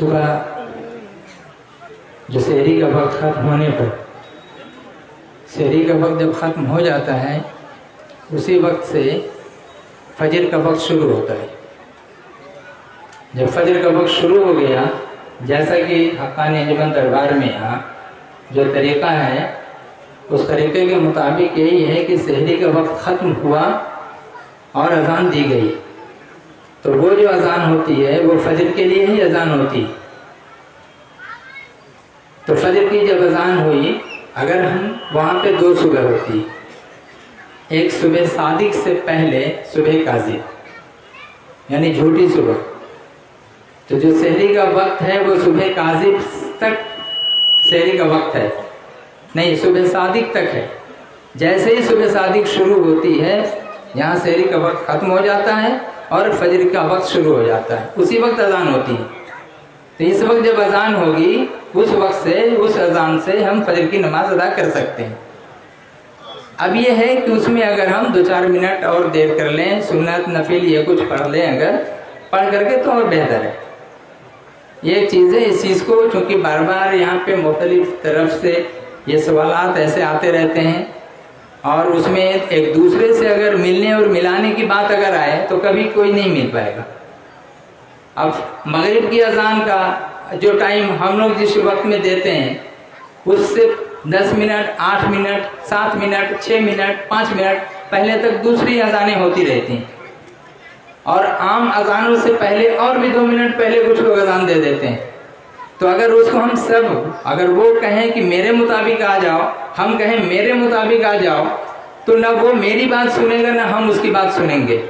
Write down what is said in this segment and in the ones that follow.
صبح جو سحری کا وقت ختم ہونے پر، سحری کا وقت جب ختم ہو جاتا ہے اسی وقت سے فجر کا وقت شروع ہوتا ہے۔ جب فجر کا وقت شروع ہو گیا، جیسا کہ حقانی انجمن دربار میں یہاں جو طریقہ ہے اس طریقے کے مطابق یہی ہے کہ سحری کا وقت ختم ہوا اور اذان دی گئی، تو وہ جو اذان ہوتی ہے وہ فجر کے لیے ہی اذان ہوتی۔ تو فجر کی جب اذان ہوئی، اگر ہم وہاں پہ دو صبح ہوتی، ایک صبح صادق سے پہلے صبح کاذب یعنی جھوٹی صبح، تو جو سحری کا وقت ہے وہ صبح کاذب تک سحری کا وقت ہے، نہیں صبح صادق تک ہے۔ جیسے ہی صبح صادق شروع ہوتی ہے یہاں سحری کا وقت ختم ہو جاتا ہے اور فجر کا وقت شروع ہو جاتا ہے، اسی وقت اذان ہوتی ہے۔ تو اس وقت جب اذان ہوگی اس وقت سے، اس اذان سے ہم فجر کی نماز ادا کر سکتے ہیں۔ اب یہ ہے کہ اس میں اگر ہم 2-4 منٹ اور دیر کر لیں، سنت نفل یہ کچھ پڑھ لیں، اگر پڑھ کر کے تو اور بہتر ہے۔ یہ چیزیں اس چیز کو چونکہ بار بار یہاں پہ مختلف طرف سے یہ سوالات ایسے آتے رہتے ہیں، اور اس میں ایک دوسرے سے اگر ملنے اور ملانے کی بات اگر آئے تو کبھی کوئی نہیں مل پائے گا۔ اب مغرب کی اذان کا جو ٹائم ہم لوگ جس وقت میں دیتے ہیں اس سے 10 minute, 8 minute, 7 minute, 6 minute, 5 minute پہلے تک دوسری اذانیں ہوتی رہتی ہیں، اور عام اذانوں سے پہلے اور بھی 2 منٹ پہلے کچھ لوگ اذان دے دیتے ہیں۔ تو اگر اس کو ہم سب، اگر وہ کہیں کہ میرے مطابق آ جاؤ، ہم کہیں میرے مطابق آ جاؤ، تو نہ وہ میری بات سنے گا نہ ہم اس کی بات سنیں گے۔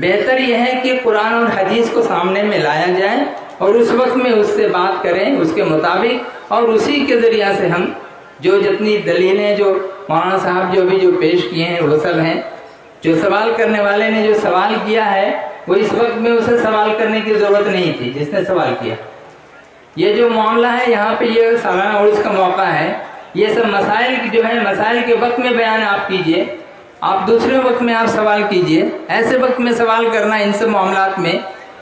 بہتر یہ ہے کہ قرآن اور حدیث کو سامنے میں لایا جائے اور اس وقت میں اس سے بات کریں اس کے مطابق، اور اسی کے ذریعہ سے ہم جو جتنی دلیلیں جو مولانا صاحب جو پیش کیے ہیں وہ سب ہیں۔ جو سوال کرنے والے نے جو سوال کیا ہے وہ اس وقت میں اسے سوال کرنے کی ضرورت نہیں تھی جس نے سوال کیا۔ یہ جو معاملہ ہے یہاں پہ یہ سالانہ عرس کا موقع ہے، یہ سب مسائل جو ہیں مسائل کے وقت میں بیان آپ کیجئے، آپ دوسرے وقت میں آپ سوال کیجئے۔ ایسے وقت میں سوال کرنا ان سب معاملات میں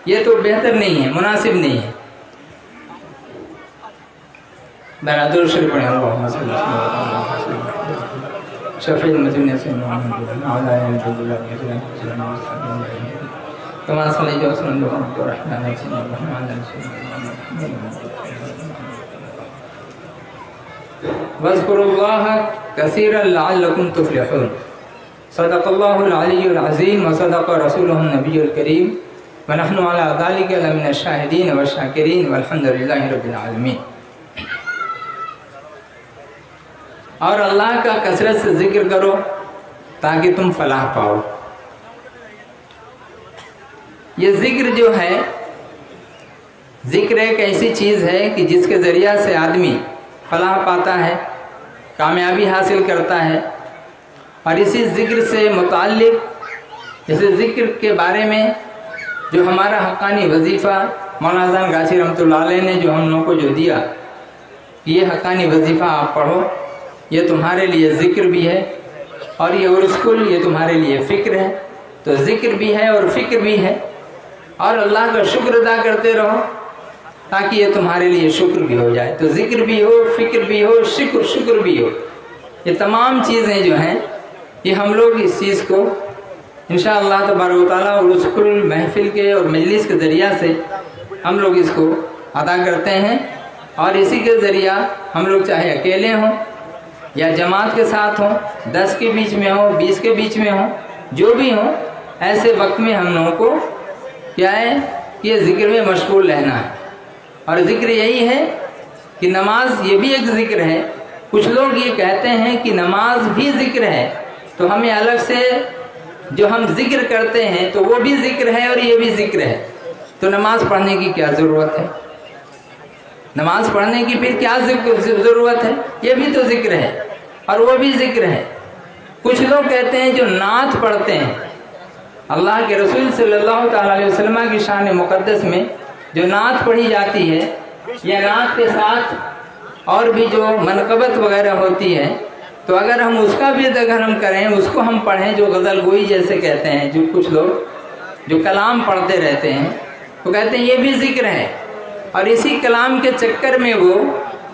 یہ تو بہتر نہیں ہے، مناسب نہیں ہے۔ درود شریف پڑھیں، اللہم صلی اللہ علیہ وسلم شفیع المذنبین سے محمد وعلی آلہ وصحبہ کما صلیت وسلم و رحمۃ واذکروا اللہ کثیرا لعلکم تفلحون۔ صدق اللہ العلی العظیم وصدق رسولہ النبی الکریم ونحن علی ذلک لمن الشاہدین والشاکرین والحمد للہ رب العالمین۔ اور اللہ کا کثرت سے ذکر کرو تاکہ تم فلاح پاؤ۔ یہ ذکر جو ہے، ذکر ایک ایسی چیز ہے کہ جس کے ذریعہ سے آدمی فلاح پاتا ہے، کامیابی حاصل کرتا ہے۔ اور اسی ذکر سے متعلق، اس ذکر کے بارے میں جو ہمارا حقانی وظیفہ مولانا اذان گاچھی رحمۃ اللہ علیہ نے جو ہم لوگوں کو جو دیا، یہ حقانی وظیفہ آپ پڑھو، یہ تمہارے لیے ذکر بھی ہے، اور یہ عرس کل یہ تمہارے لیے فکر ہے۔ تو ذکر بھی ہے اور فکر بھی ہے، اور اللہ کا شکر ادا کرتے رہو تاکہ یہ تمہارے لیے شکر بھی ہو جائے۔ تو ذکر بھی ہو، فکر بھی ہو، شکر بھی ہو، یہ تمام چیزیں جو ہیں یہ ہم لوگ اس چیز کو انشاءاللہ تبارک و تعالیٰ عرس کل محفل کے اور مجلس کے ذریعہ سے ہم لوگ اس کو ادا کرتے ہیں، اور اسی کے ذریعہ ہم لوگ چاہے اکیلے ہوں یا جماعت کے ساتھ ہوں، 10 کے بیچ میں ہوں، 20 کے بیچ میں ہوں، جو بھی ہوں، ایسے وقت میں ہم لوگوں کو کیا ہے کہ یہ ذکر میں مشغول رہنا ہے۔ اور ذکر یہی ہے کہ نماز یہ بھی ایک ذکر ہے۔ کچھ لوگ یہ کہتے ہیں کہ نماز بھی ذکر ہے، تو ہمیں الگ سے جو ہم ذکر کرتے ہیں تو وہ بھی ذکر ہے اور یہ بھی ذکر ہے، تو نماز پڑھنے کی کیا ضرورت ہے؟ نماز پڑھنے کی پھر کیا ضرورت ہے؟ یہ بھی تو ذکر ہے اور وہ بھی ذکر ہے۔ کچھ لوگ کہتے ہیں جو نعت پڑھتے ہیں، اللہ کے رسول صلی اللہ تعالیٰ علیہ وسلم کی شان مقدس میں جو نعت پڑھی جاتی ہے، یا نعت کے ساتھ اور بھی جو منقبت وغیرہ ہوتی ہے، تو اگر ہم اس کا بھی اگر ہم کریں، اس کو ہم پڑھیں، جو غزل گوئی جیسے کہتے ہیں، جو کچھ لوگ جو کلام پڑھتے رہتے ہیں، وہ کہتے ہیں یہ بھی ذکر ہے۔ اور اسی کلام کے چکر میں وہ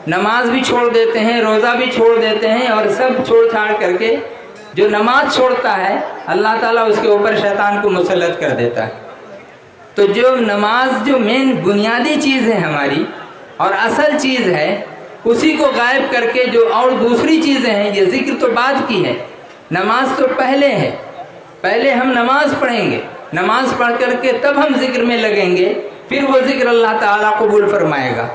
نماز بھی چھوڑ دیتے ہیں، روزہ بھی چھوڑ دیتے ہیں، اور سب چھوڑ چھاڑ کر کے جو نماز چھوڑتا ہے اللہ تعالیٰ اس کے اوپر شیطان کو مسلط کر دیتا ہے۔ تو جو نماز جو مین بنیادی چیز ہے ہماری اور اصل چیز ہے، اسی کو غائب کر کے جو اور دوسری چیزیں ہیں، یہ ذکر تو بعد کی ہے، نماز تو پہلے ہے۔ پہلے ہم نماز پڑھیں گے، نماز پڑھ کر کے تب ہم ذکر میں لگیں گے، پھر وہ ذکر اللہ تعالیٰ قبول فرمائے گا۔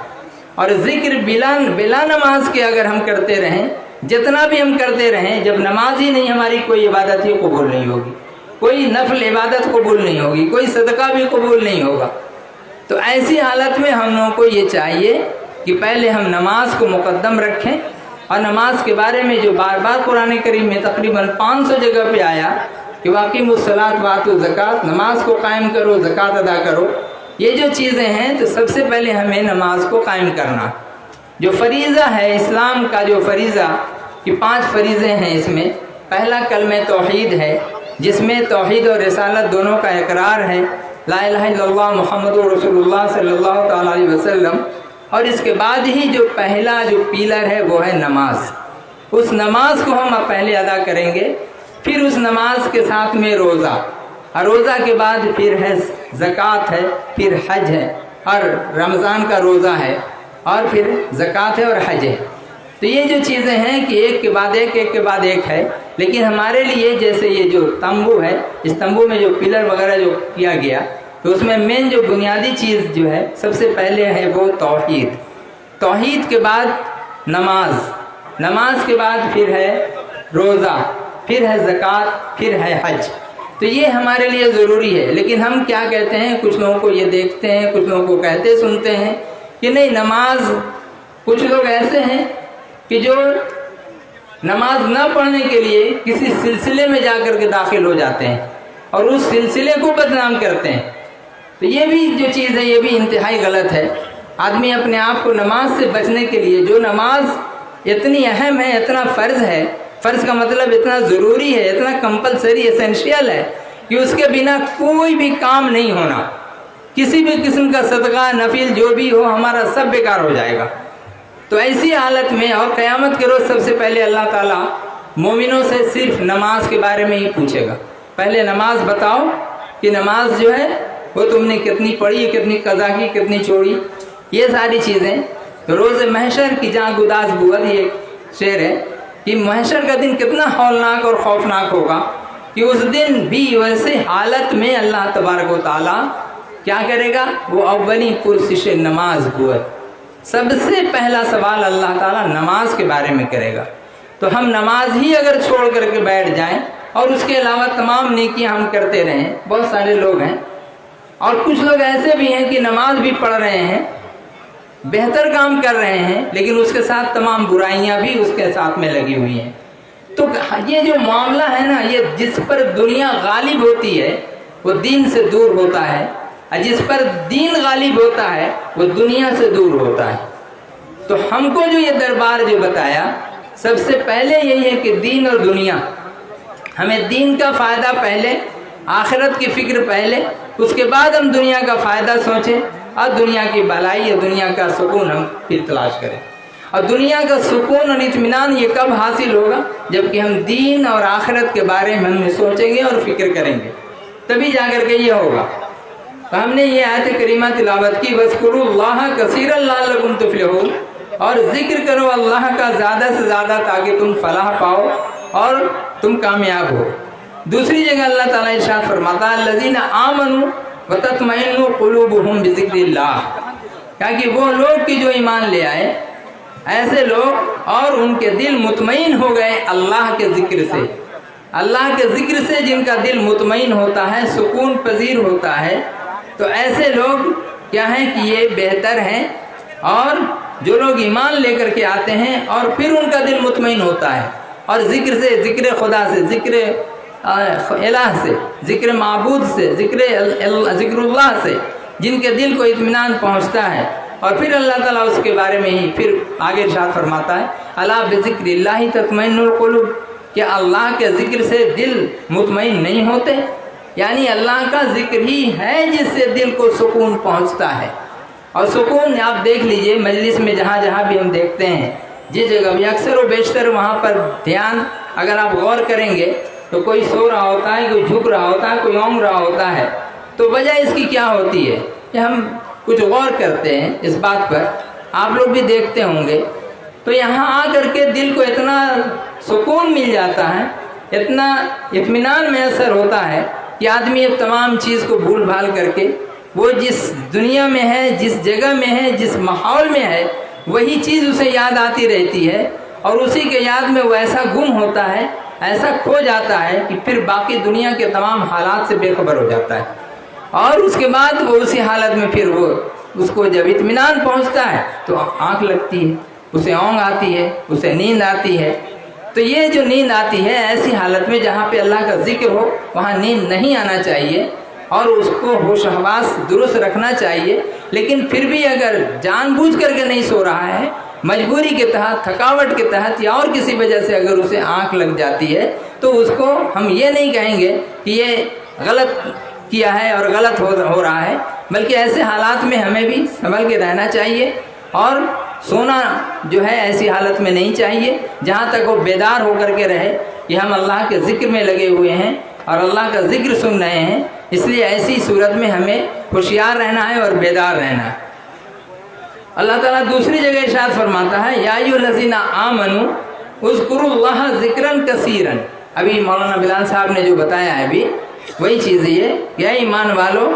اور ذکر بلا نماز کے اگر ہم کرتے رہیں، جتنا بھی ہم کرتے رہیں، جب نماز ہی نہیں ہماری کوئی عبادت ہی قبول نہیں ہوگی، کوئی نفل عبادت قبول نہیں ہوگی، کوئی صدقہ بھی قبول نہیں ہوگا۔ تو ایسی حالت میں ہم لوگوں کو یہ چاہیے کہ پہلے ہم نماز کو مقدم رکھیں، اور نماز کے بارے میں جو بار بار قرآن کریم میں تقریباً 500 جگہ پہ آیا کہ واقعی الصلاۃ وآتوا الزکوٰۃ، نماز کو قائم کرو، زکوٰۃ ادا کرو، یہ جو چیزیں ہیں تو سب سے پہلے ہمیں نماز کو قائم کرنا۔ جو فریضہ ہے اسلام کا، جو فریضہ کہ 5 فریضے ہیں، اس میں پہلا کلمہ توحید ہے، جس میں توحید اور رسالت دونوں کا اقرار ہے، لا الہ الا اللہ محمد رسول اللہ صلی اللہ تعالیٰ علیہ وسلم۔ اور اس کے بعد ہی جو پہلا جو پیلر ہے وہ ہے نماز۔ اس نماز کو ہم پہلے ادا کریں گے، پھر اس نماز کے ساتھ میں روزہ، اور روزہ کے بعد پھر ہے زکوٰۃ ہے، پھر حج ہے، اور رمضان کا روزہ ہے، اور پھر زکوٰۃ ہے اور حج ہے۔ تو یہ جو چیزیں ہیں کہ ایک کے بعد ایک، ایک کے بعد ایک ہے، لیکن ہمارے لیے جیسے یہ جو تمبو ہے، اس تمبو میں جو پلر وغیرہ جو کیا گیا، تو اس میں مین جو بنیادی چیز جو ہے سب سے پہلے ہے وہ توحید۔ توحید کے بعد نماز، نماز کے بعد پھر ہے روزہ، پھر ہے زکوٰۃ، پھر ہے حج۔ تو یہ ہمارے لیے ضروری ہے، لیکن ہم کیا کہتے ہیں، کچھ لوگوں کو یہ دیکھتے ہیں، کچھ لوگوں کو کہتے سنتے ہیں کہ نہیں نماز، کچھ لوگ ایسے ہیں کہ جو نماز نہ پڑھنے کے لیے کسی سلسلے میں جا کر کے داخل ہو جاتے ہیں اور اس سلسلے کو بدنام کرتے ہیں۔ تو یہ بھی جو چیز ہے یہ بھی انتہائی غلط ہے۔ آدمی اپنے آپ کو نماز سے بچنے کے لیے، جو نماز اتنی اہم ہے، اتنا فرض ہے، فرض کا مطلب اتنا ضروری ہے، اتنا کمپلسری ایسینشیل ہے کہ اس کے بنا کوئی بھی کام نہیں ہونا، کسی بھی قسم کا صدقہ نفل جو بھی ہو ہمارا سب بیکار ہو جائے گا۔ تو ایسی حالت میں اور قیامت کے روز سب سے پہلے اللہ تعالیٰ مومنوں سے صرف نماز کے بارے میں ہی پوچھے گا، پہلے نماز بتاؤ کہ نماز جو ہے وہ تم نے کتنی پڑھی، کتنی قضا کی، کتنی چھوڑی، یہ ساری چیزیں۔ روز محشر کی جہاں گداس بود، یہ شعر ہے کہ محشر کا دن کتنا ہولناک اور خوفناک ہوگا کہ اس دن بھی ویسے حالت میں اللہ تبارک و تعالیٰ کیا کرے گا، وہ اولی پرسش نماز بود، سب سے پہلا سوال اللہ تعالیٰ نماز کے بارے میں کرے گا۔ تو ہم نماز ہی اگر چھوڑ کر کے بیٹھ جائیں اور اس کے علاوہ تمام نیکیاں ہم کرتے رہیں، بہت سارے لوگ ہیں اور کچھ لوگ ایسے بھی ہیں کہ نماز بھی پڑھ رہے ہیں، بہتر کام کر رہے ہیں، لیکن اس کے ساتھ تمام برائیاں بھی اس کے ساتھ میں لگی ہوئی ہیں۔ تو یہ جو معاملہ ہے نا، یہ جس پر دنیا غالب ہوتی ہے وہ دین سے دور ہوتا ہے، اور جس پر دین غالب ہوتا ہے وہ دنیا سے دور ہوتا ہے۔ تو ہم کو جو یہ دربار جو بتایا، سب سے پہلے یہی ہے کہ دین اور دنیا، ہمیں دین کا فائدہ پہلے، آخرت کی فکر پہلے، اس کے بعد ہم دنیا کا فائدہ سوچیں اور دنیا کی بھلائی یا دنیا کا سکون ہم پھر تلاش کریں۔ اور دنیا کا سکون اور اطمینان یہ کب حاصل ہوگا، جبکہ ہم دین اور آخرت کے بارے میں ہم سوچیں گے اور فکر کریں گے، تبھی جا کر کے یہ ہوگا۔ تو ہم نے یہ آیت کریمہ تلاوت کی، وَاذْكُرُوا اللَّهَ كَثِيرًا لَعَلَّكُمْ تُفْلِحُونَ، اور ذکر کرو اللہ کا زیادہ سے زیادہ تاکہ تم فلاح پاؤ اور تم کامیاب ہو۔ دوسری جگہ اللہ تعالیٰ ارشاد فرماتا ہے الذین آمنوا وتطمئن قلوبهم بذکر اللہ، کہ وہ لوگ کہ جو ایمان لے آئے، ایسے لوگ اور ان کے دل مطمئن ہو گئے اللہ کے ذکر سے، اللہ کے ذکر سے جن کا دل مطمئن ہوتا ہے، سکون پذیر ہوتا ہے، تو ایسے لوگ کیا ہیں کہ یہ بہتر ہیں۔ اور جو لوگ ایمان لے کر کے آتے ہیں اور پھر ان کا دل مطمئن ہوتا ہے اور ذکر سے، ذکر خدا سے، ذکر الہ سے، ذکر معبود سے، ذکر اللہ سے جن کے دل کو اطمینان پہنچتا ہے، اور پھر اللہ تعالیٰ اس کے بارے میں ہی پھر آگے ارشاد فرماتا ہے الا بذکر اللہ تطمئن القلوب، کہ اللہ کے ذکر سے دل مطمئن نہیں ہوتے، یعنی اللہ کا ذکر ہی ہے جس سے دل کو سکون پہنچتا ہے۔ اور سکون آپ دیکھ لیجئے مجلس میں جہاں جہاں بھی ہم دیکھتے ہیں جس جگہ بھی اکثر و بیشتر وہاں پر دھیان اگر آپ غور کریں گے تو کوئی سو رہا ہوتا ہے، کوئی جھک رہا ہوتا ہے، کوئی اونگ رہا ہوتا ہے. تو وجہ اس کی کیا ہوتی ہے کہ ہم کچھ غور کرتے ہیں اس بات پر، آپ لوگ بھی دیکھتے ہوں گے. تو یہاں آ کر کے دل کو اتنا سکون مل جاتا ہے، اتنا اطمینان میسر ہوتا ہے کہ آدمی اب تمام چیز کو بھول بھال کر کے وہ جس دنیا میں ہے، جس جگہ میں ہے، جس ماحول میں ہے، وہی چیز اسے یاد آتی رہتی ہے اور اسی کے یاد میں وہ ایسا گم ہوتا ہے، ایسا کھو جاتا ہے کہ پھر باقی دنیا کے تمام حالات سے بے خبر ہو جاتا ہے. اور اس کے بعد وہ اسی حالت میں پھر وہ اس کو جب اطمینان پہنچتا ہے تو آنکھ لگتی ہے، اسے اونگ آتی ہے، اسے نیند آتی ہے. تو یہ جو نیند آتی ہے ایسی حالت میں جہاں پہ اللہ کا ذکر ہو وہاں نیند نہیں آنا چاہیے اور اس کو ہوش و حواس درست رکھنا چاہیے. لیکن پھر بھی اگر جان بوجھ کر کے نہیں سو رہا ہے، مجبوری کے تحت، تھکاوٹ کے تحت یا اور کسی وجہ سے اگر اسے آنکھ لگ جاتی ہے تو اس کو ہم یہ نہیں کہیں گے کہ یہ غلط کیا ہے اور غلط ہو رہا ہے، بلکہ ایسے حالات میں ہمیں بھی سنبھل کے رہنا چاہیے اور سونا جو ہے ایسی حالت میں نہیں چاہیے جہاں تک وہ بیدار ہو کر کے رہے کہ ہم اللہ کے ذکر میں لگے ہوئے ہیں اور اللہ کا ذکر سن رہے ہیں. اس لیے ایسی صورت میں ہمیں ہوشیار رہنا ہے اور بیدار رہنا ہے. اللہ تعالیٰ دوسری جگہ ارشاد فرماتا ہے یا ایھا الذین آمنوا اذکروا اللہ ذکرا کثیرا. ابھی مولانا بلال صاحب نے جو بتایا ہے ابھی وہی چیز یہ کہ ایمان والو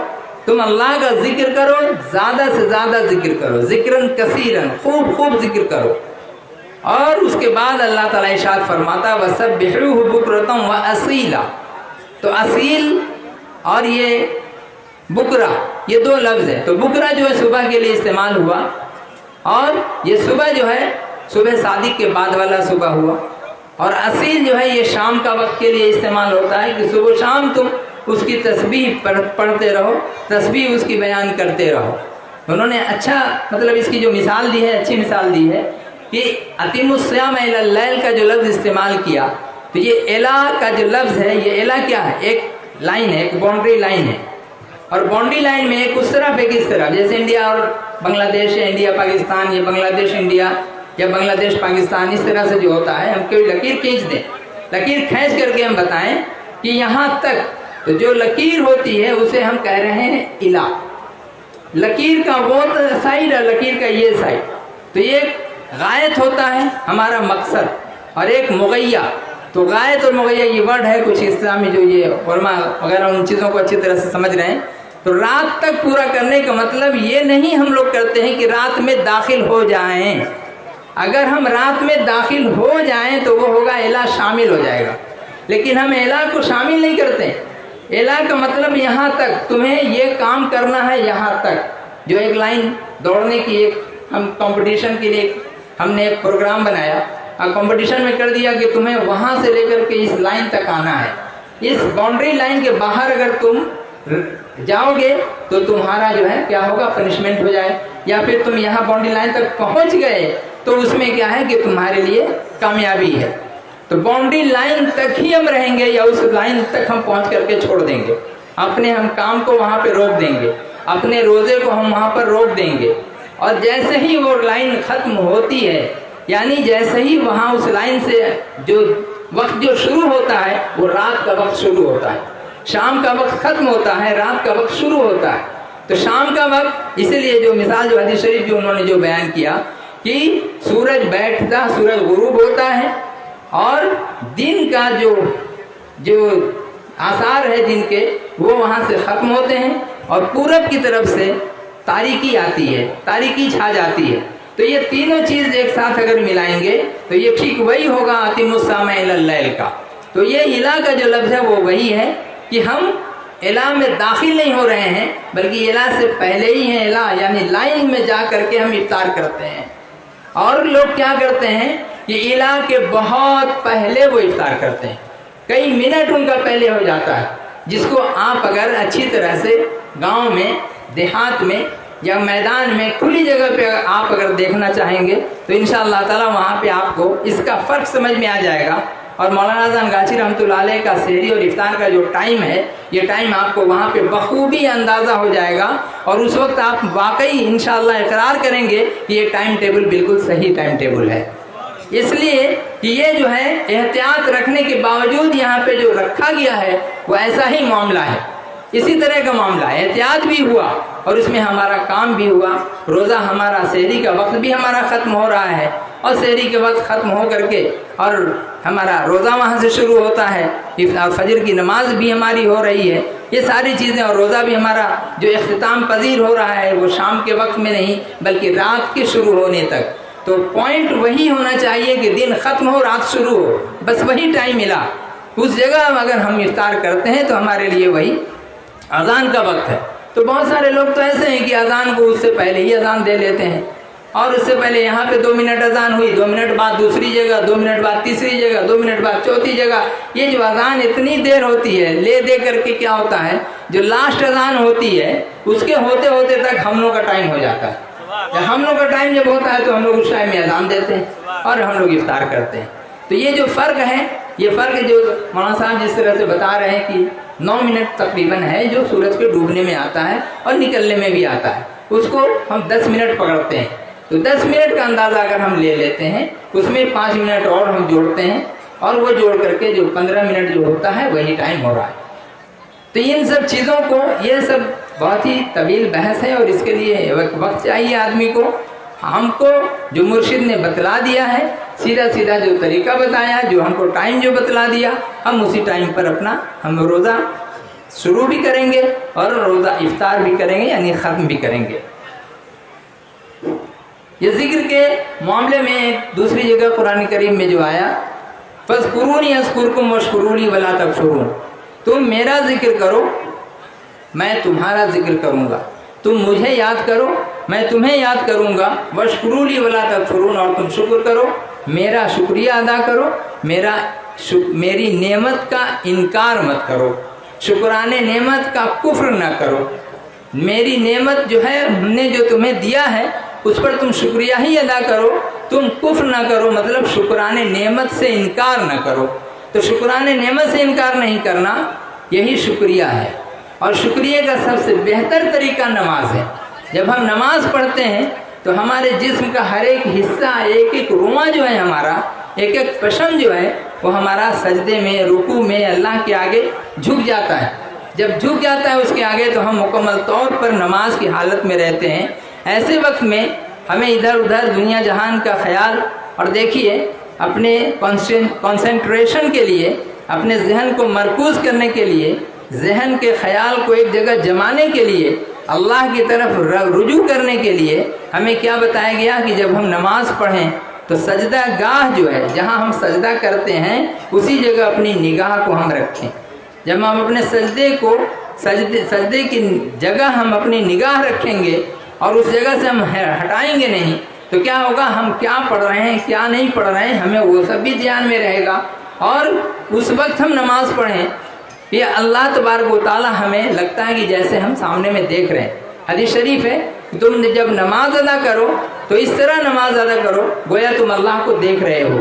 تم اللہ کا ذکر کرو، زیادہ سے زیادہ ذکر کرو، ذکرن کثیرن، خوب خوب ذکر کرو. اور اس کے بعد اللہ تعالیٰ ارشاد فرماتا وَسَبِّحُوهُ بُكْرَةً وَأَصِيلًا. تو اصیل اور یہ بکرا یہ دو لفظ ہے. تو بکرا جو ہے صبح کے لیے استعمال ہوا اور یہ صبح جو ہے صبح صادق کے بعد والا صبح ہوا. اور اصیل جو ہے یہ شام کا وقت کے لیے استعمال ہوتا ہے کہ صبح شام تم اس کی تسبیح پڑھتے رہو، تسبیح اس کی بیان کرتے رہو. انہوں نے اچھا مطلب اس کی جو مثال دی ہے، اچھی مثال دی ہے کہ اتم الصیام الی اللیل کا جو لفظ استعمال کیا تو یہ الا کا جو لفظ ہے یہ الا کیا ہے؟ ایک لائن ہے، ایک باؤنڈری لائن ہے. اور باؤنڈری لائن میں ایک اس طرف ایک اس طرف، جیسے انڈیا اور بنگلہ دیش ہے، انڈیا پاکستان یا بنگلہ دیش انڈیا یا بنگلہ دیش پاکستان، اس طرح سے جو ہوتا ہے ہم کوئی لکیر کھینچ دیں، لکیر کھینچ کر کے ہم بتائیں کہ یہاں تک، تو جو لکیر ہوتی ہے اسے ہم کہہ رہے ہیں الا. لکیر کا وہ سائڈ اور لکیر کا یہ سائڈ. تو یہ غایت ہوتا ہے ہمارا مقصد اور ایک مغیّہ. تو غایت اور مغیّہ یہ ورڈ ہے کچھ اسلامی جو یہ علماء وغیرہ ان چیزوں کو اچھی طرح سے سمجھ رہے ہیں. تو رات تک پورا کرنے کا مطلب یہ نہیں ہم لوگ کرتے ہیں کہ رات میں داخل ہو جائیں. اگر ہم رات میں داخل ہو جائیں تو وہ ہوگا الا، شامل ہو جائے گا. لیکن ہم الا کو شامل نہیں کرتے. الا کا مطلب یہاں تک تمہیں یہ کام کرنا ہے، یہاں تک. جو ایک لائن دوڑنے کی ایک ہم کمپٹیشن کے لیے ہم نے ایک پروگرام بنایا اور کمپٹیشن میں کر دیا کہ تمہیں وہاں سے لے کر کے اس لائن تک آنا ہے. اس باؤنڈری لائن کے باہر اگر تم جاؤ گے تو تمہارا جو ہے کیا ہوگا، پنشمنٹ ہو جائے. یا پھر تم یہاں باؤنڈری لائن تک پہنچ گئے تو اس میں کیا ہے کہ تمہارے لیے کامیابی ہے. تو باؤنڈری لائن تک ہی ہم رہیں گے یا اس لائن تک ہم پہنچ کر کے چھوڑ دیں گے. اپنے ہم کام کو وہاں پہ روک دیں گے، اپنے روزے کو ہم وہاں پر روک دیں گے. اور جیسے ہی وہ لائن ختم ہوتی ہے، یعنی جیسے ہی وہاں اس لائن سے جو وقت جو شروع ہوتا ہے وہ رات کا وقت شروع ہوتا ہے. شام کا وقت ختم ہوتا ہے، رات کا وقت شروع ہوتا ہے. تو شام کا وقت اسی لیے جو مثال جو حدیث شریف جو انہوں نے جو بیان کیا کہ سورج بیٹھتا، سورج غروب ہوتا ہے اور دن کا جو آثار ہے دن کے وہ وہاں سے ختم ہوتے ہیں اور پورب کی طرف سے تاریکی آتی ہے، تاریکی چھا جاتی ہے. تو یہ تینوں چیز ایک ساتھ اگر ملائیں گے تو یہ ٹھیک وہی ہوگا اتم الصیام الی اللیل کا. تو یہ الا کا جو لفظ ہے وہ وہی ہے کہ ہم الا میں داخل نہیں ہو رہے ہیں بلکہ الا سے پہلے ہی ہیں. الا یعنی لائن میں جا کر کے ہم افطار کرتے ہیں. اور لوگ کیا کرتے ہیں کہ الا کے بہت پہلے وہ افطار کرتے ہیں، کئی منٹ ان کا پہلے ہو جاتا ہے. جس کو آپ اگر اچھی طرح سے گاؤں میں، دیہات میں یا میدان میں کھلی جگہ پہ آپ اگر دیکھنا چاہیں گے تو انشاءاللہ تعالی وہاں پہ آپ کو اس کا فرق سمجھ میں آ جائے گا اور مولانا اذان گاچی رحمتہ اللہ کا سحری اور افطار کا جو ٹائم ہے، یہ ٹائم آپ کو وہاں پہ بخوبی اندازہ ہو جائے گا، اور اس وقت آپ واقعی انشاءاللہ اقرار کریں گے کہ یہ ٹائم ٹیبل بالکل صحیح ٹائم ٹیبل ہے۔ اس لیے کہ یہ جو ہے احتیاط رکھنے کے باوجود یہاں پہ جو رکھا گیا ہے وہ ایسا ہی معاملہ ہے، اسی طرح کا معاملہ ہے، احتیاط بھی ہوا اور اس میں ہمارا کام بھی ہوا۔ روزہ ہمارا سحری کا وقت بھی ہمارا ختم ہو رہا ہے، اور سحری کے وقت ختم ہو کر کے اور ہمارا روزہ وہاں سے شروع ہوتا ہے، فجر کی نماز بھی ہماری ہو رہی ہے، یہ ساری چیزیں، اور روزہ بھی ہمارا جو اختتام پذیر ہو رہا ہے وہ شام کے وقت میں نہیں بلکہ رات کے شروع ہونے تک۔ تو پوائنٹ وہی ہونا چاہیے کہ دن ختم ہو رات شروع ہو، بس وہی ٹائم ملا، اس جگہ اگر ہم افطار کرتے ہیں تو ہمارے لیے وہی اذان کا وقت ہے۔ تو بہت سارے لوگ تو ایسے ہیں کہ اذان کو اس سے پہلے ہی اذان دے لیتے ہیں، اور اس سے پہلے یہاں پہ 2 منٹ اذان ہوئی، 2 منٹ بعد دوسری جگہ، 2 منٹ بعد تیسری جگہ، 2 منٹ بعد چوتھی جگہ، یہ جو اذان اتنی دیر ہوتی ہے لے دے کر کے کیا ہوتا ہے، جو لاسٹ اذان ہوتی ہے اس کے ہوتے ہوتے تک ہم لوگ کا ٹائم ہو جاتا ہے۔ ہم لوگ کا ٹائم جب ہوتا ہے تو ہم لوگ اس ٹائم میں اذان دیتے ہیں اور ہم لوگ افطار کرتے ہیں۔ تو یہ جو فرق ہے، یہ فرق جو مولانا صاحب جس طرح سے بتا رہے ہیں کہ 9 منٹ تقریباً ہے جو سورج کے ڈوبنے میں آتا ہے اور نکلنے میں بھی آتا ہے، اس کو ہم 10 منٹ پکڑتے ہیں۔ تو 10 منٹ کا اندازہ اگر ہم لے لیتے ہیں، اس میں 5 منٹ اور ہم جوڑتے ہیں، اور وہ جوڑ کر کے جو 15 منٹ جو ہوتا ہے وہی ٹائم ہو رہا ہے۔ تو ان سب چیزوں کو، یہ سب بہت ہی طویل بحث ہے، اور اس کے لیے وقت چاہیے آدمی کو۔ ہم کو جو مرشد نے بتلا دیا ہے، سیدھا سیدھا جو طریقہ بتایا، جو ہم کو ٹائم جو بتلا دیا، ہم اسی ٹائم پر اپنا ہم روزہ شروع بھی کریں گے اور روزہ افطار بھی کریں گے، یعنی ختم بھی کریں گے۔ یہ ذکر کے معاملے میں ایک دوسری جگہ قرآن کریم میں جو آیا، فَاذْكُرُونِي أَذْكُرْكُمْ وَاشْكُرُوا لِي وَلَا تَكْفُرُونَ، تم میرا ذکر کرو میں تمہارا ذکر کروں گا، تم مجھے یاد کرو میں تمہیں یاد کروں گا، وَاشْكُرُوا لِي وَلَا تَكْفُرُونَ، اور تم شکر کرو، میرا شکریہ ادا کرو، میری نعمت کا انکار مت کرو، شکران نعمت کا کفر نہ کرو۔ میری نعمت جو ہے ہم نے جو تمہیں دیا ہے اس پر تم شکریہ ہی ادا کرو، تم کفر نہ کرو، مطلب شکران نعمت سے انکار نہ کرو۔ تو شکران نعمت سے انکار نہیں کرنا، یہی شکریہ ہے، اور شکریہ کا سب سے بہتر طریقہ نماز ہے۔ جب ہم نماز پڑھتے ہیں تو ہمارے جسم کا ہر ایک حصہ، ایک ایک رواں جو ہے ہمارا، ایک ایک پشم جو ہے وہ ہمارا سجدے میں، رکوع میں اللہ کے آگے جھک جاتا ہے۔ جب جھک جاتا ہے اس کے آگے تو ہم مکمل طور پر نماز کی حالت میں رہتے ہیں۔ ایسے وقت میں ہمیں ادھر ادھر دنیا جہان کا خیال، اور دیکھیے اپنے کنسنٹریشن کے لیے، اپنے ذہن کو مرکوز کرنے کے لیے، ذہن کے خیال کو ایک جگہ جمانے کے لیے، اللہ کی طرف رجوع کرنے کے لیے ہمیں کیا بتایا گیا کہ جب ہم نماز پڑھیں تو سجدہ گاہ جو ہے جہاں ہم سجدہ کرتے ہیں اسی جگہ اپنی نگاہ کو ہم رکھیں۔ جب ہم اپنے سجدے کی جگہ ہم اپنی نگاہ رکھیں گے اور اس جگہ سے ہم ہٹائیں گے نہیں تو کیا ہوگا، ہم کیا پڑھ رہے ہیں کیا نہیں پڑھ رہے ہیں ہمیں وہ سب بھی دھیان میں رہے گا، اور اس وقت ہم نماز پڑھیں یہ اللہ تبارک و تعالی ہمیں لگتا ہے کہ جیسے ہم سامنے میں دیکھ رہے ہیں۔ حدیث شریف ہے تم جب نماز ادا کرو تو اس طرح نماز ادا کرو گویا تم اللہ کو دیکھ رہے ہو،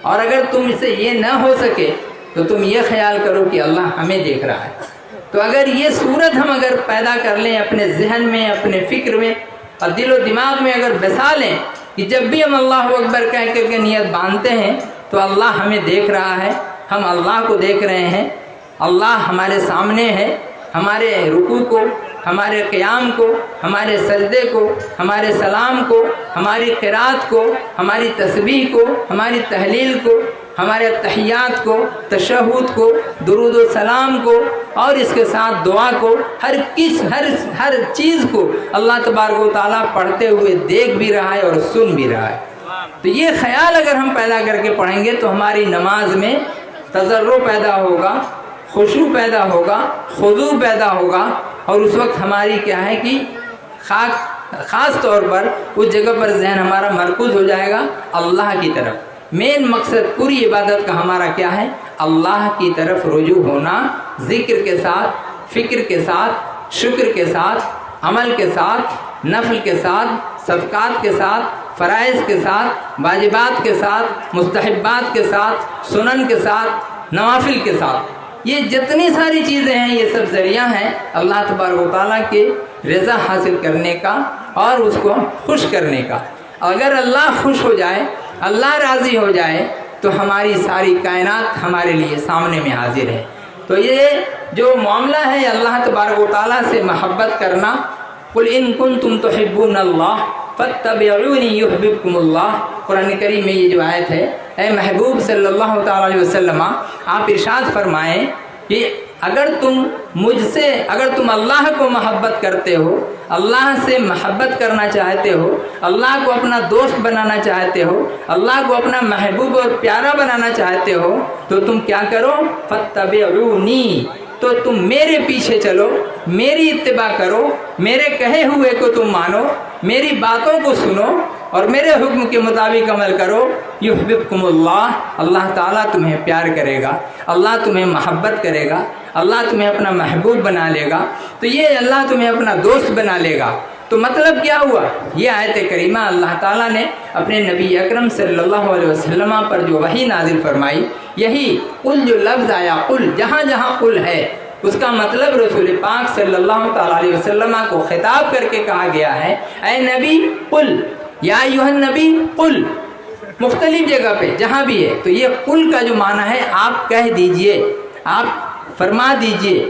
اور اگر تم سے یہ نہ ہو سکے تو تم یہ خیال کرو کہ اللہ ہمیں دیکھ رہا ہے۔ تو اگر یہ صورت ہم اگر پیدا کر لیں اپنے ذہن میں، اپنے فکر میں اور دل و دماغ میں اگر بسا لیں کہ جب بھی ہم اللہ اکبر کہہ کر کے نیت باندھتے ہیں تو اللہ ہمیں دیکھ رہا ہے، ہم اللہ کو دیکھ رہے ہیں، اللہ ہمارے سامنے ہے، ہمارے رکوع کو، ہمارے قیام کو، ہمارے سجدے کو، ہمارے سلام کو، ہماری قرات کو، ہماری تسبیح کو، ہماری تحلیل کو، ہمارے تحیات کو، تشہد کو، درود و سلام کو، اور اس کے ساتھ دعا کو، ہر چیز کو اللہ تبارک و تعالیٰ پڑھتے ہوئے دیکھ بھی رہا ہے اور سن بھی رہا ہے۔ تو یہ خیال اگر ہم پیدا کر کے پڑھیں گے تو ہماری نماز میں تضرع پیدا ہوگا، خشوع پیدا ہوگا، خضوع پیدا ہوگا، اور اس وقت ہماری کیا ہے کہ خاص طور پر اس جگہ پر ذہن ہمارا مرکوز ہو جائے گا اللہ کی طرف۔ مین مقصد پوری عبادت کا ہمارا کیا ہے، اللہ کی طرف رجوع ہونا، ذکر کے ساتھ، فکر کے ساتھ، شکر کے ساتھ، عمل کے ساتھ، نفل کے ساتھ، صدقات کے ساتھ، فرائض کے ساتھ، واجبات کے ساتھ، مستحبات کے ساتھ، سنن کے ساتھ، نوافل کے ساتھ، یہ جتنی ساری چیزیں ہیں یہ سب ذریعہ ہیں اللہ تبارک و تعالیٰ کے رضا حاصل کرنے کا اور اس کو خوش کرنے کا۔ اگر اللہ خوش ہو جائے، اللہ راضی ہو جائے تو ہماری ساری کائنات ہمارے لیے سامنے میں حاضر ہے۔ تو یہ جو معاملہ ہے اللہ تبارک و تعالیٰ سے محبت کرنا، قل ان کنتم تحبون اللہ فاتبعونی یحببکم اللہ، قرآن کریم میں یہ جو آیت ہے، اے محبوب صلی اللہ تعالیٰ علیہ وسلم آپ ارشاد فرمائیں کہ اگر تم اللہ کو محبت کرتے ہو، اللہ سے محبت کرنا چاہتے ہو، اللہ کو اپنا دوست بنانا چاہتے ہو، اللہ کو اپنا محبوب اور پیارا بنانا چاہتے ہو تو تم کیا کرو؟ فاتبعونی، تو تم میرے پیچھے چلو، میری اتباع کرو، میرے کہے ہوئے کو تم مانو، میری باتوں کو سنو اور میرے حکم کے مطابق عمل کرو، یحببکم اللہ، اللہ تعالیٰ تمہیں پیار کرے گا، اللہ تمہیں محبت کرے گا، اللہ تمہیں اپنا محبوب بنا لے گا، تو یہ اللہ تمہیں اپنا دوست بنا لے گا۔ تو مطلب کیا ہوا؟ یہ آیت کریمہ اللہ تعالیٰ نے اپنے نبی اکرم صلی اللہ علیہ وسلم پر جو وحی نازل فرمائی، یہی قل جو لفظ آیا، قل، جہاں جہاں قل ہے اس کا مطلب رسول پاک صلی اللہ تعالیٰ علیہ وسلم کو خطاب کر کے کہا گیا ہے، اے نبی قل، یا ایھا النبی قل، مختلف جگہ پہ جہاں بھی ہے۔ تو یہ قل کا جو معنی ہے آپ کہہ دیجئے، آپ فرما دیجئے،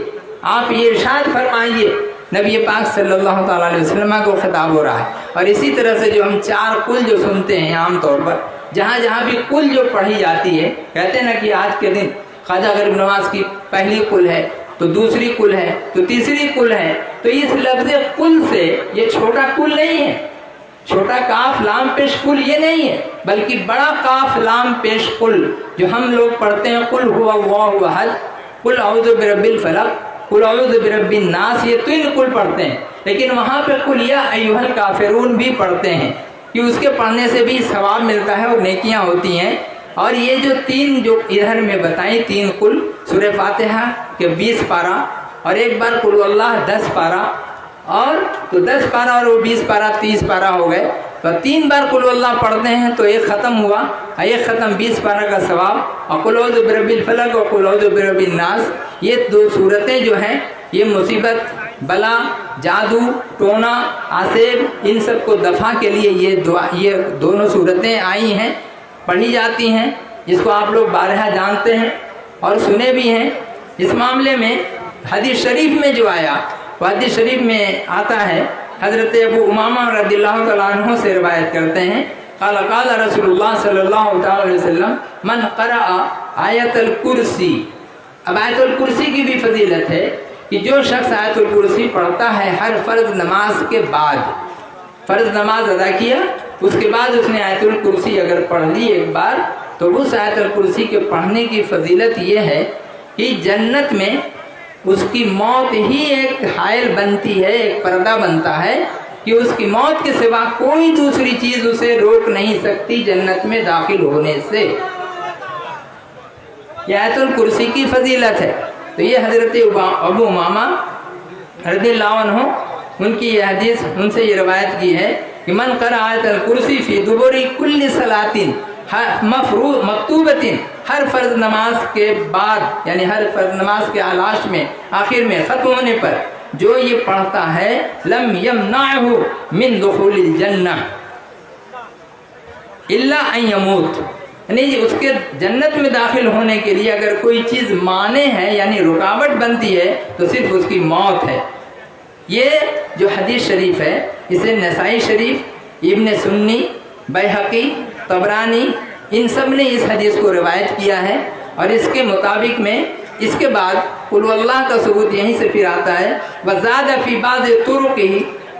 آپ یہ ارشاد فرمائیے، نبی پاک صلی اللہ تعالیٰ علیہ وسلم کو خطاب ہو رہا ہے۔ اور اسی طرح سے جو ہم چار قل جو سنتے ہیں عام طور پر، جہاں جہاں بھی قل جو پڑھی جاتی ہے، کہتے ہیں نا کہ آج کے دن خواجہ غریب نواز کی پہلی قل ہے، تو دوسری قل ہے، تو تیسری قل ہے، تو اس لفظ قل سے یہ چھوٹا قل نہیں ہے، چھوٹا کاف لام پیش قل یہ نہیں ہے، بلکہ بڑا کاف لام پیش قل جو ہم لوگ پڑھتے ہیں، قل هو اللہ احد، قل اعوذ برب الفلق، قل اعوذ برب الناس، یہ تین قل پڑھتے ہیں، لیکن وہاں پہ قل یا ایھا الکافرون بھی پڑھتے ہیں کہ اس کے پڑھنے سے بھی ثواب ملتا ہے اور نیکیاں ہوتی ہیں۔ اور یہ جو تین جو ادھر میں بتائیں، تین قل، سورہ فاتحہ کے 20 پارہ اور ایک بار قل اللہ 10 پارہ، اور تو 10 پارہ اور وہ 20 پارہ 30 پارہ ہو گئے، تو 3 بار قل اللہ پڑھتے ہیں تو ایک ختم ہوا، ایک ختم 20 پارہ کا ثواب، اور قل اعوذ برب الفلق اور قل اعوذ برب الناس، یہ دو صورتیں جو ہیں یہ مصیبت، بلا، جادو، ٹونا، آسیب، ان سب کو دفع کے لیے یہ دونوں صورتیں آئی ہیں، پڑھی جاتی ہیں، جس کو آپ لوگ بارہا جانتے ہیں اور سنے بھی ہیں۔ اس معاملے میں حدیث شریف میں جو آیا، وہ حدیث شریف میں آتا ہے، حضرت ابو امامہ رضی اللہ تعالیٰ عنہ سے روایت کرتے ہیں، قال قال رسول اللہ صلی اللہ علیہ وسلم من قرأ آیت الکرسی۔ اب آیت الکرسی کی بھی فضیلت ہے کہ جو شخص آیت الکرسی پڑھتا ہے ہر فرض نماز کے بعد، فرض نماز ادا کیا اس کے بعد اس نے آیت الکرسی اگر پڑھ لی ایک بار، تو اس آیت الکرسی کے پڑھنے کی فضیلت یہ ہے کہ جنت میں اس کی موت ہی ایک حائل بنتی ہے، ایک پردہ بنتا ہے کہ اس کی موت کے سوا کوئی دوسری چیز اسے روک نہیں سکتی جنت میں داخل ہونے سے۔ یہ آیت الکرسی کی فضیلت ہے۔ تو یہ حضرت ابو امامہ رضی اللہ عنہ ان کی یہ حدیث، ان سے یہ روایت کی ہے کہ من قرأ آیت الکرسی فی دبر کل صلاۃ مکتوبۃ، ہر فرض نماز کے بعد، یعنی ہر فرض نماز کے لاسٹ میں، آخر میں، ختم ہونے پر جو یہ پڑھتا ہے، لم یمنعہ من دخول الجنہ الا ان یموت، یعنی اس کے جنت میں داخل ہونے کے لیے اگر کوئی چیز مانے ہے یعنی رکاوٹ بنتی ہے تو صرف اس کی موت ہے۔ یہ جو حدیث شریف ہے اسے نسائی شریف، ابن سنی، بیہقی، طبرانی، ان سب نے اس حدیث کو روایت کیا ہے، اور اس کے مطابق میں اس کے بعد قل اللہ کا ثبوت یہیں سے پھر آتا ہے، وزاد فی بعض طرقہ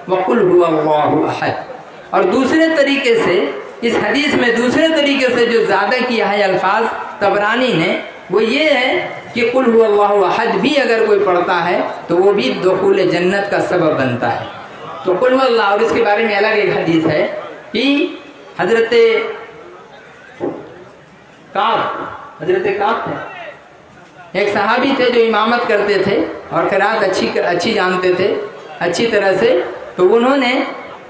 وقل هو اللہ احد، اور دوسرے طریقے سے اس حدیث میں دوسرے طریقے سے جو زیادہ کیا ہے الفاظ طبرانی نے، وہ یہ ہے کہ قل هو اللہ احد بھی اگر کوئی پڑھتا ہے تو وہ بھی دخول جنت کا سبب بنتا ہے۔ تو قل هو اللہ، اور اس کے بارے میں الگ ایک حدیث ہے کہ حضرت کعب تھے، ایک صحابی تھے جو امامت کرتے تھے اور قرات اچھی جانتے تھے اچھی طرح سے، تو انہوں نے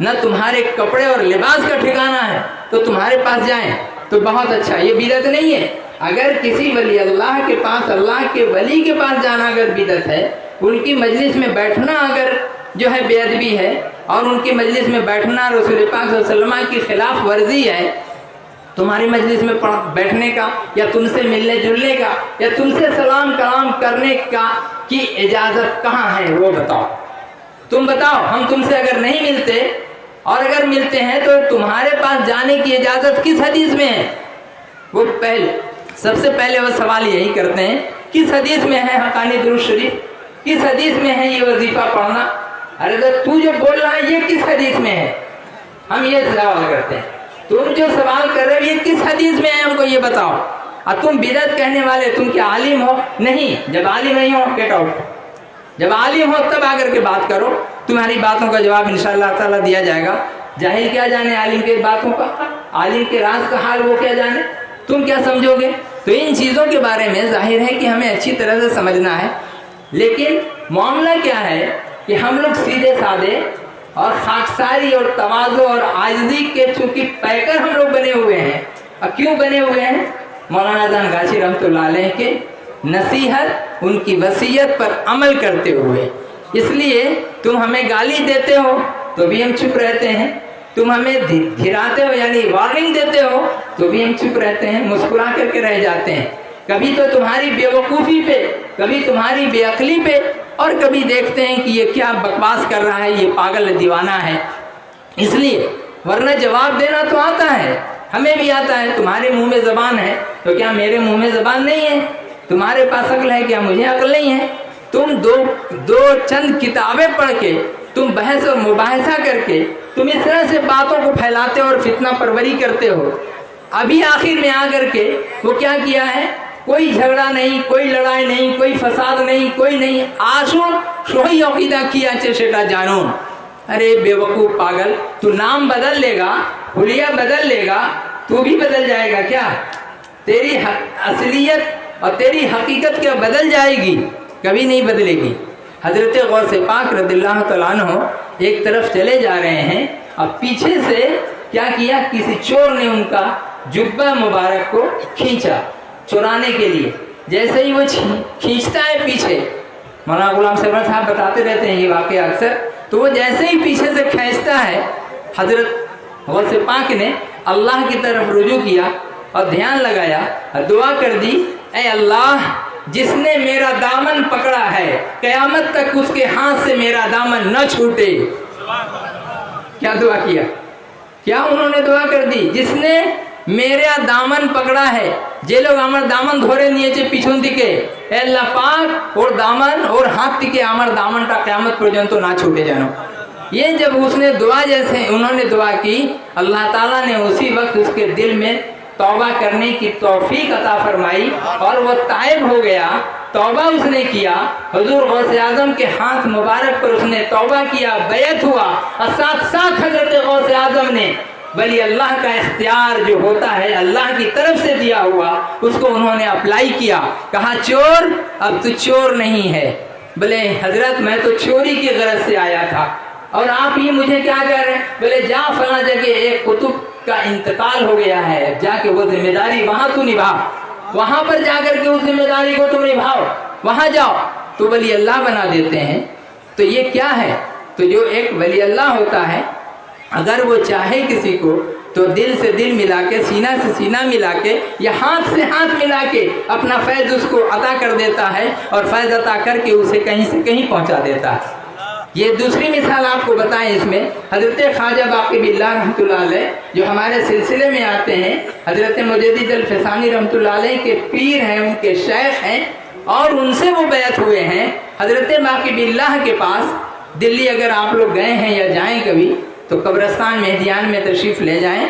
نہ تمہارے کپڑے اور لباس کا ٹھکانہ ہے تو تمہارے پاس جائیں تو بہت اچھا. یہ بدعت نہیں ہے. اگر کسی ولی اللہ کے پاس، اللہ کے ولی کے پاس جانا اگر بدعت ہے، ان کی مجلس میں بیٹھنا اگر جو ہے بے ادبی ہے، اور ان کی مجلس میں بیٹھنا رسول پاک صلی اللہ علیہ وسلم کی خلاف ورزی ہے، تمہاری مجلس میں بیٹھنے کا یا تم سے ملنے جلنے کا یا تم سے سلام کلام کرنے کا کی اجازت کہاں ہے وہ بتاؤ. تم بتاؤ. ہم تم سے اگر نہیں ملتے اور اگر ملتے ہیں تو تمہارے پاس جانے کی اجازت کس حدیث میں ہے؟ وہ سب سے پہلے وہ سوال یہی کرتے ہیں کس حدیث میں ہے حقانی درود شریف؟ کس حدیث میں ہے یہ وظیفہ پڑھنا؟ ارے تو جو بول رہا ہے یہ کس حدیث میں ہے؟ ہم یہ سوال کرتے ہیں. تم جو سوال کر رہے ہو یہ کس حدیث میں ہے ہم کو یہ بتاؤ. اور تم بدعت کہنے والے، تم کیا عالم ہو؟ نہیں. جب عالم نہیں ہو گیٹ آؤٹ. جب عالم ہو تب آ کر کے بات کرو. تمہاری باتوں کا جواب انشاءاللہ تعالیٰ دیا جائے گا. جاہل کیا جانے عالم کے باتوں کا، عالم کے راز کا حال وہ کیا جانے. تم کیا سمجھو گے؟ تو ان چیزوں کے بارے میں ظاہر ہے کہ ہمیں اچھی طرح سے سمجھنا ہے. لیکن معاملہ کیا ہے کہ ہم لوگ سیدھے سادے اور خاکساری اور تواضع اور عاجزی کے چونکہ پیکر ہم لوگ بنے ہوئے ہیں. اور کیوں بنے ہوئے ہیں؟ مولانا جان غاشی رحمۃ اللہ علیہ کے نصیحت، ان کی وصیت پر عمل کرتے ہوئے. اس لیے تم ہمیں گالی دیتے ہو تو بھی ہم چپ رہتے ہیں، تم ہمیں دھراتے ہو یعنی وارننگ دیتے ہو تو بھی ہم چپ رہتے ہیں، مسکرا کر کے رہ جاتے ہیں. کبھی تو تمہاری بے وقوفی پہ، کبھی تمہاری بے عقلی پہ، اور کبھی دیکھتے ہیں کہ یہ کیا بکواس کر رہا ہے، یہ پاگل دیوانہ ہے. اس لیے ورنہ جواب دینا تو آتا ہے، ہمیں بھی آتا ہے. تمہارے منہ میں زبان ہے تو کیا میرے منہ میں زبان نہیں ہے؟ تمہارے پاس عقل ہے کیا مجھے عقل نہیں ہے؟ تم دو چند کتابیں پڑھ کے، تم بحث اور مباحثہ کر کے تم اس طرح سے باتوں کو پھیلاتے ہو اور فتنہ پروری کرتے ہو. ابھی آخر میں آ کر کے وہ کیا کیا ہے؟ کوئی جھگڑا نہیں، کوئی لڑائی نہیں، کوئی فساد نہیں، کوئی نہیں. آشو شوہی عقیدہ کیا چشٹا جانون. ارے بے وقوف پاگل، تو نام بدل لے گا، حلیہ بدل لے گا، تو بھی بدل جائے گا کیا؟ تیری اصلیت اور تیری حقیقت کیا بدل جائے گی؟ کبھی نہیں بدلے گی. حضرت غوث پاک رضی اللہ تعالیٰ عنہ ایک طرف چلے جا رہے ہیں، اب پیچھے سے کیا کیا؟ کسی چور نے ان کا جبہ مبارک کو کھینچا چورانے کے لیے. جیسے ہی وہ کھینچتا ہے پیچھے، مولانا غلام سرور صاحب بتاتے رہتے ہیں یہ واقعہ اکثر، تو وہ جیسے ہی پیچھے سے کھینچتا ہے، حضرت غوث پاک نے اللہ کی طرف رجوع کیا اور دھیان لگایا اور دعا کر دی، اے اللہ جس نے میرا دامن پکڑا ہے قیامت تک اس کے ہاتھ سے میرا دامن نہ چھوٹے. کیا دعا کیا؟ کیا انہوں نے دعا کر دی؟ جس نے میرا دامن پکڑا ہے، جے لوگ আমার দামন ধরে নিয়েছে পিছন দিকে, এ আল্লাহ পাক ওর দামন ওর হাত থেকে আমার দামনটা কিয়ামত পর্যন্ত না ছুটে যেন. یہ جب اس نے دعا جیسے انہوں نے دعا کی، اللہ تعالیٰ نے اسی وقت اس کے دل میں توبہ کرنے کی توفیق عطا فرمائی اور وہ تائب ہو گیا. توبہ اس نے کیا، حضور غوث اعظم کے ہاتھ مبارک پر اس نے توبہ کیا، بیعت ہوا، اور ساتھ ساتھ حضرت غوث اعظم نے ولی اللہ کا اختیار جو ہوتا ہے اللہ کی طرف سے دیا ہوا اس کو انہوں نے اپلائی کیا. کہا چور اب تو چور نہیں ہے، بلے حضرت میں تو چوری کی غرض سے آیا تھا اور آپ ہی مجھے کیا کہہ رہے ہیں؟ بولے جا فلاں جگہ ایک قطب کا انتقال ہو گیا ہے، جا کے وہ ذمہ داری وہاں تو نبھا، وہاں پر جا کر کے اس ذمہ داری کو تم نبھاؤ، وہاں جاؤ. تو ولی اللہ بنا دیتے ہیں. تو یہ کیا ہے؟ تو جو ایک ولی اللہ ہوتا ہے اگر وہ چاہے کسی کو تو دل سے دل ملا کے، سینہ سے سینہ ملا کے یا ہاتھ سے ہاتھ ملا کے اپنا فیض اس کو عطا کر دیتا ہے اور فیض عطا کر کے اسے کہیں سے کہیں پہنچا دیتا ہے. یہ دوسری مثال آپ کو بتائیں اس میں حضرت خواجہ باقی باللہ رحمۃ اللہ علیہ جو ہمارے سلسلے میں آتے ہیں، حضرت مجدد الفسانی رحمۃ اللہ علیہ کے پیر ہیں، ان کے شیخ ہیں اور ان سے وہ بیعت ہوئے ہیں. حضرت باقی باللہ کے پاس دلی اگر آپ لوگ گئے ہیں یا جائیں کبھی تو قبرستان مہدیان میں تشریف لے جائیں،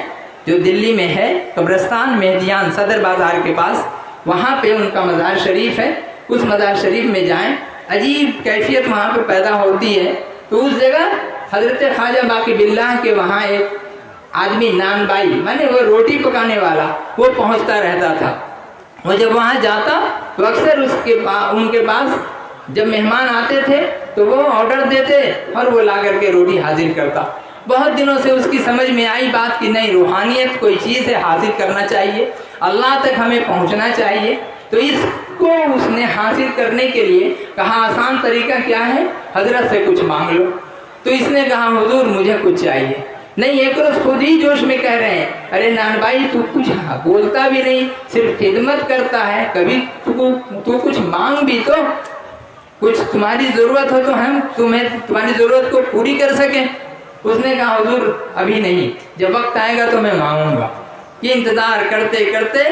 جو دلی میں ہے قبرستان مہدیان صدر بازار کے پاس، وہاں پہ ان کا مزار شریف ہے. اس مزار شریف میں جائیں، عجیب کیفیت وہاں پہ پیدا ہوتی ہے. تو اس جگہ حضرت خواجہ باقی باللہ کے وہاں ایک آدمی نان بائی مانے وہ روٹی پکانے والا وہ پہنچتا رہتا تھا. وہ جب وہاں جاتا تو اکثر ان کے پاس جب مہمان آتے تھے تو وہ آرڈر دیتے اور وہ لا کر کے روٹی حاضر کرتا. بہت دنوں سے اس کی سمجھ میں آئی بات کہ نہیں، روحانیت کوئی چیز ہے، حاصل کرنا چاہیے، اللہ تک ہمیں پہنچنا چاہیے. تو اس کو اس نے حاصل کرنے کے لیے کہا آسان طریقہ کیا ہے، حضرت سے کچھ مانگ لو. تو اس نے کہا حضور مجھے کچھ چاہیے. نہیں، ایک روز خود ہی جوش میں کہہ رہے ہیں ارے نان بھائی تو کچھ بولتا بھی نہیں، صرف خدمت کرتا ہے، کبھی تو کچھ مانگ بھی تو، کچھ تمہاری ضرورت ہو تو ہم تمہاری ضرورت کو پوری کر سکیں. اس نے کہا حضور ابھی نہیں، جب وقت آئے گا تو میں مانگوں گا. یہ انتظار کرتے کرتے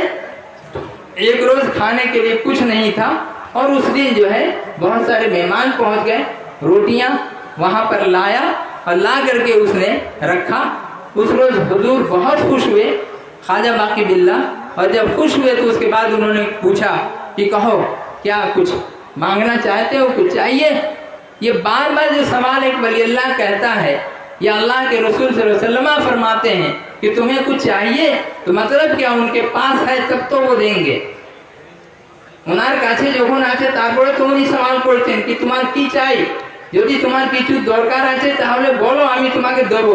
ایک روز کھانے کے لیے کچھ نہیں تھا، اور اس دن جو ہے بہت سارے مہمان پہنچ گئے، روٹیاں وہاں پر لایا اور لا کر کے اس نے رکھا. اس روز حضور بہت خوش ہوئے خواجہ باقی باللہ، اور جب خوش ہوئے تو اس کے بعد انہوں نے پوچھا کہ کہو کیا کچھ مانگنا چاہتے ہو، کچھ چاہیے. یہ بار بار جو سوال ایک ولی اللہ کہتا ہے، یا اللہ کے رسول صلی اللہ علیہ وسلم فرماتے ہیں کہ تمہیں کچھ چاہیے، تو مطلب کیا ان کے پاس ہے تب تو وہ دیں گے. ওনার কাছে যখন আছে তারপরে তো উনি সওয়াল করছেন কি তোমার কি চাই, যদি তোমার কিছু দরকার আছে তাহলে বলো আমি তোমাকে দেবো.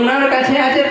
ওনার কাছে আছে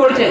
করছেন.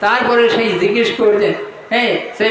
তারপরে সেই জিজ্ঞেস করছেন, হ্যাঁ সেই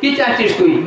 কি চাচ্ছিস তুই,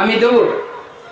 আমি দেবো.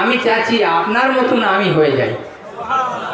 আমি চাচ্ছি আপনার মতন আমি হয়ে যাই.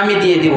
আমি দিয়ে দিব.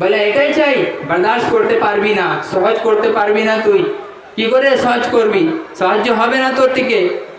বলে এটাই চাই, বরদাস্ত করতে পারবি না, সহজ করতে পারবি না, তুই কি করে সহজ করবি, সহজ হবে না তোর থেকে.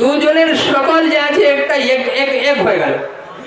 দুজনের সকল যে আছে একটা এক হয়ে গেল,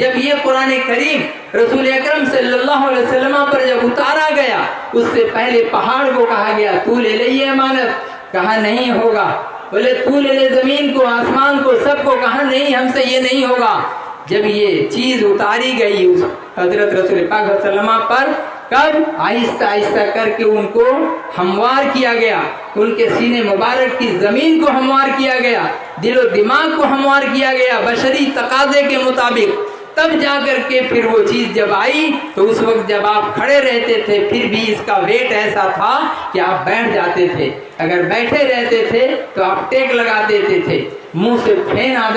جب یہ قرآن کریم رسول اکرم صلی اللہ علیہ وسلم پر جب اتارا گیا، اس سے پہلے پہاڑ کو کہا گیا تو لے لے یہ امانت، کہا نہیں ہوگا. بولے تو لے لے زمین کو، آسمان کو، سب کو، کہا نہیں ہم سے یہ نہیں ہوگا. جب یہ چیز اتاری گئی اس حضرت رسول پاک صلی اللہ علیہ وسلم پر، کب آہستہ آہستہ کر کے ان کو ہموار کیا گیا، ان کے سینے مبارک کی زمین کو ہموار کیا گیا، دل و دماغ کو ہموار کیا گیا بشری تقاضے کے مطابق. تب جا کر کے پھر وہ چیز جب آئی تو اس وقت جب آپ کھڑے رہتے تھے پھر بھی اس کا ویٹ ایسا تھا کہ آپ بیٹھ جاتے تھے. اگر بیٹھے رہتے تھے تو آپ ٹیک لگا دیتے تھے، منہ سے پھین آ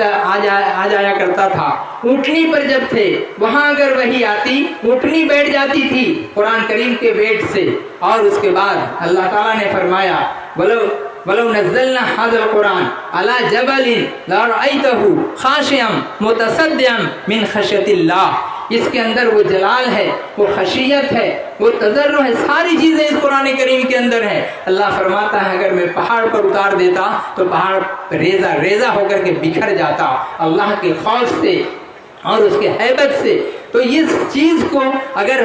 جایا کرتا تھا. اونٹنی پر جب تھے وہاں اگر وہی آتی اونٹنی بیٹھ جاتی تھی قرآن کریم کے ویٹ سے. اور اس کے بعد اللہ تعالیٰ نے فرمایا وَلَوْ نَزَّلْنَا هَذَا الْقُرْآنَ عَلَى جَبَلٍ لَرَأَيْتَهُ خَاشِعًا مُتَصَدِّعًا مِنْ خَشْيَةِ اللَّهِ. اس کے اندر وہ جلال ہے، وہ خشیت ہے، وہ تضرع ہے، ساری چیزیں اس قرآن کریم کے اندر ہیں. اللہ فرماتا ہے اگر میں پہاڑ پر اتار دیتا تو پہاڑ ریزہ ریزہ ہو کر کے بکھر جاتا اللہ کے خوف سے اور اس کے ہیبت سے. تو اس چیز کو اگر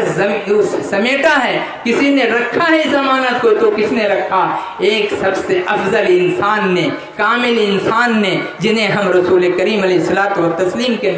سمیٹا ہے، کسی نے رکھا ہے اس امانت کو، تو کس نے رکھا؟ ایک سب سے افضل انسان نے، کامل انسان نے، جنہیں ہم رسول کریم علیہ الصلوۃ والتسلیم کے